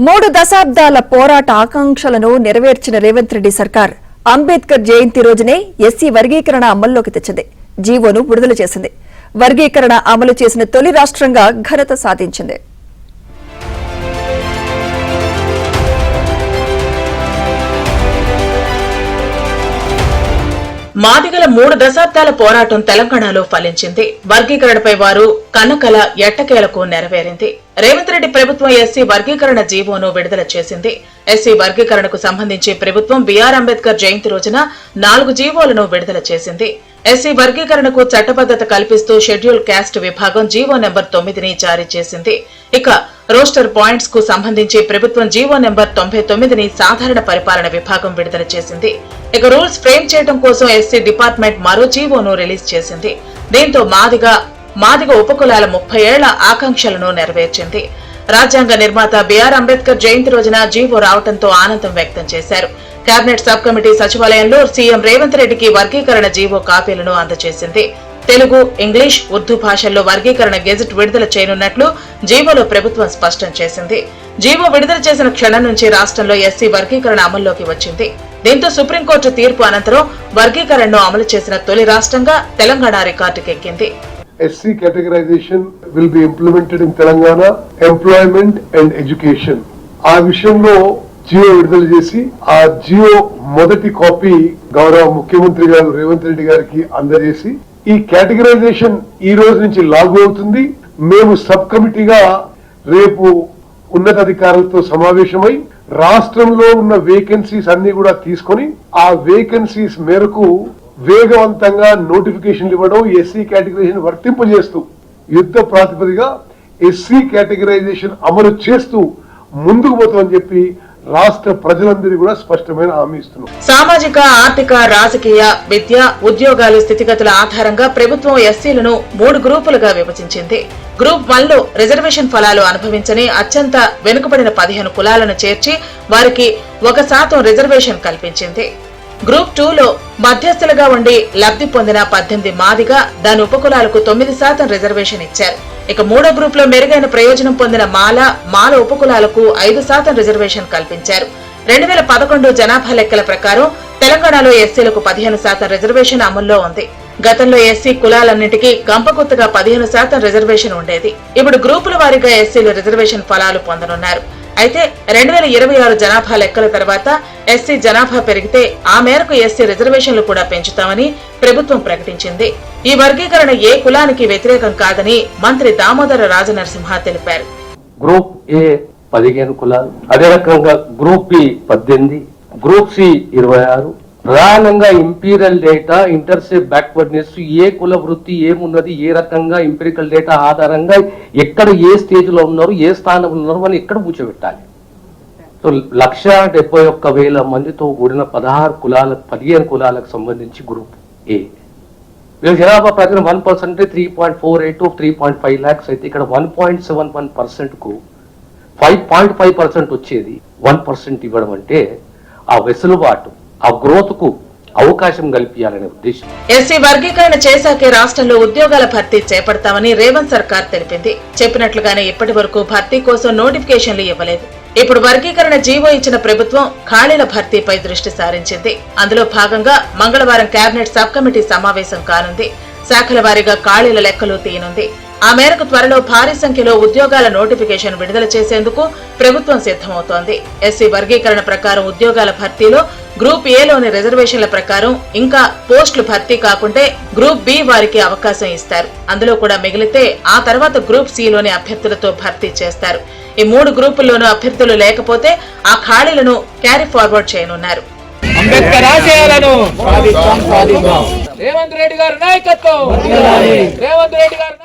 3 దశాబ్దాల పోరాట ఆకాంక్షలను నెరవేర్చిన రేవంత్ రెడ్డి సర్కార్ అంబేద్కర్ జయంతి రోజునే ఎస్సీ వర్గీకరణ అమల్లోకి తెచ్చింది. జీవోను విడుదల చేసింది. వర్గీకరణ అమలు చేసిన తొలి రాష్ట్రంగా ఘనత సాధించింది. మాదిగల 3 దశాబ్దాల పోరాటం తెలంగాణలో ఫలించింది. వర్గీకరణపై వారు కన్నకల ఎట్టకేలకు నెరవేరింది. రేవంత్ రెడ్డి ప్రభుత్వం ఎస్సీ వర్గీకరణ జీవోను విడుదల చేసింది. ఎస్సీ వర్గీకరణకు సంబంధించి ప్రభుత్వం బిఆర్ అంబేద్కర్ జయంతి రోజున 4 జీవోలను విడుదల చేసింది. ఎస్సీ వర్గీకరణకు చట్టబద్దత కల్పిస్తూ షెడ్యూల్ క్యాస్ట్ విభాగం జీవో నెంబర్ 9ని జారీ చేసింది. ఇక రోస్టర్ పాయింట్స్ కు సంబంధించి ప్రభుత్వం జీవో నెంబర్ 99ని సాధారణ పరిపాలన విభాగం విడుదల చేసింది. ఇక రూల్స్ ఫ్రేమ్ చేయడం కోసం ఎస్సీ డిపార్ట్మెంట్ మరో జీవోను రిలీజ్ చేసింది. దీంతో మాదిగ ఉపకులాల 30 ఏళ్ల ఆకాంక్షలను నెరవేర్చింది. రాజ్యాంగ నిర్మాత బిఆర్ అంబేద్కర్ జయంతి రోజున జీవో రావడంతో ఆనందం వ్యక్తం చేశారు. కేబినెట్ సబ్ కమిటీ సచివాలయంలో సీఎం రేవంత్ రెడ్డికి వర్గీకరణ జీవో కాపీలను అందజేసింది. తెలుగు, ఇంగ్లీష్, ఉర్దూ భాషల్లో వర్గీకరణ గెజెట్ విడుదల చేయనున్నట్లు జీవోలో ప్రభుత్వం స్పష్టం చేసింది. జీవో విడుదల చేసిన క్షణం నుంచి రాష్ట్రంలో ఎస్సీ వర్గీకరణ అమల్లోకి వచ్చింది. దీంతో సుప్రీంకోర్టు తీర్పు అనంతరం వర్గీకరణను అమలు చేసిన తొలి రాష్ట్రంగా Telangana రికార్డుకెక్కింది. SC categorization will be implemented in Telangana, employment and education. ఆ విషయంలో జియో విడుదల చేసి ఆ జియో మొదటి కాపీ గౌరవ ముఖ్యమంత్రి గారు రేవంత్ రెడ్డి గారికి అందజేసి ఈ కేటగరైజేషన్ ఈ రోజు నుంచి లాగు అవుతుంది. మేము సబ్ కమిటీగా రేపు ఉన్నతాధికారులతో సమావేశమై రాష్ట్రంలో ఉన్న వేకెన్సీస్ అన్ని కూడా తీసుకొని ఆ వేకెన్సీస్ మేరకు వేగవంతంగా నోటిఫికేషన్లు ఇవ్వడం, ఎస్సీ కేటగరైజేషన్ వర్తింపజేస్తూ యుద్ధ ప్రాతిపదిగా ఎస్సీ కేటగరైజేషన్ అమలు చేస్తూ ముందుకు పోతామని చెప్పి రాష్ట్ర ప్రజలందరూ కూడా స్పష్టమైన హామీ ఇస్తున్నారు. సామాజిక, ఆర్థిక, రాజకీయ, విద్య, ఉద్యోగాలు స్థితిగతుల ఆధారంగా ప్రభుత్వం ఎస్సీలను 3 గ్రూపులుగా విభజించింది. గ్రూప్ 1లో రిజర్వేషన్ ఫలాలు అనుభవించని అత్యంత వెనుకబడిన 15 కులాలను చేర్చి వారికి 1% రిజర్వేషన్ కల్పించింది. గ్రూప్ 2లో మధ్యస్థులుగా ఉండి లబ్ధి పొందిన 18 మాదిగా దాని ఉపకులాలకు 9% రిజర్వేషన్ ఇచ్చారు. ఇక 3వ గ్రూప్ లో మెరుగైన ప్రయోజనం పొందిన మాల ఉపకులాలకు 5% రిజర్వేషన్ కల్పించారు. 2011 జనాభా లెక్కల ప్రకారం తెలంగాణలో ఎస్సీలకు 15% రిజర్వేషన్ అమల్లో ఉంది. గతంలో ఎస్సీ కులాలన్నింటికీ గంపగుత్తగా 15% రిజర్వేషన్ ఉండేది. ఇప్పుడు గ్రూపుల వారీగా ఎస్సీలు రిజర్వేషన్ ఫలాలు పొందనున్నారు. అయితే 2026 జనాభా లెక్కల తర్వాత ఎస్సీ జనాభా పెరిగితే ఆ మేరకు ఎస్సీ రిజర్వేషన్లు కూడా పెంచుతామని ప్రభుత్వం ప్రకటించింది. ఈ వర్గీకరణ ఏ కులానికి వ్యతిరేకం కాదని మంత్రి దామోదర రాజనరసింహ తెలిపారు. గ్రూప్ ఏ 15 కులాలు, అదే రకంగా గ్రూప్ బి 18, గ్రూప్ సి 26. ప్రధానంగా ఇంపీరియల్ డేటా, ఇంటర్సెప్ బ్యాక్వర్డ్నెస్, ఏ కుల వృత్తి ఏమున్నది, ఏ రకంగా ఇంపీరియల్ డేటా ఆధారంగా ఎక్కడ ఏ స్టేజ్ లో ఉన్నారు, ఏ స్థానంలో ఉన్నారు అని ఎక్కడ కూర్చోబెట్టాలి. సో 1,71,000 మందితో కూడిన 15 కులాలకు సంబంధించి గ్రూప్ ఏ వీళ్ళ జనాభా ప్రకారం 1% 3.48 3.5 lakhs అయితే ఇక్కడ 1.71% కు 5.5% వచ్చేది. 1% ఇవ్వడం అంటే ఆ వెసులుబాటు, ఆ గ్రోత్ కు అవకాశం కల్పించాలనే ఉద్దేశం. ఎస్సీ వర్గీకరణ చేశాకే రాష్ట్రంలో ఉద్యోగాల భర్తీ చేపడతామని రేవంత్ సర్కార్ తెలిపింది. చెప్పినట్లుగానే ఇప్పటి వరకు భర్తీ కోసం నోటిఫికేషన్లు ఇవ్వలేదు. ఇప్పుడు వర్గీకరణ జీవో ఇచ్చిన ప్రభుత్వం ఖాళీల భర్తీపై దృష్టి సారించింది. అందులో భాగంగా మంగళవారం కేబినెట్ సబ్ కమిటీ సమావేశం కానుంది. శాఖల వారీగా ఖాళీల లెక్కలు తీయనుంది. ఆ మేరకు త్వరలో భారీ సంఖ్యలో ఉద్యోగాల నోటిఫికేషన్ విడుదల చేసేందుకు ప్రభుత్వం సిద్దమవుతోంది. ఎస్సీ వర్గీకరణ ప్రకారం ఉద్యోగాల భర్తీలో గ్రూప్ ఏలోని రిజర్వేషన్ల ప్రకారం ఇంకా పోస్టులు భర్తీ కాకుంటే గ్రూప్ బి వారికి అవకాశం ఇస్తారు. అందులో కూడా మిగిలితే ఆ తర్వాత గ్రూప్ సిలోని అభ్యర్థులతో భర్తీ చేస్తారు. ఈ 3 గ్రూపుల్లోనూ అభ్యర్థులు లేకపోతే ఆ ఖాళీలను క్యారీ ఫార్వర్డ్ చేయనున్నారు. అంబేద్కర్ ఆశయాలను రేవంత్ రెడ్డి గారి నాయకత్వం, రేవంత్ రెడ్డి గారి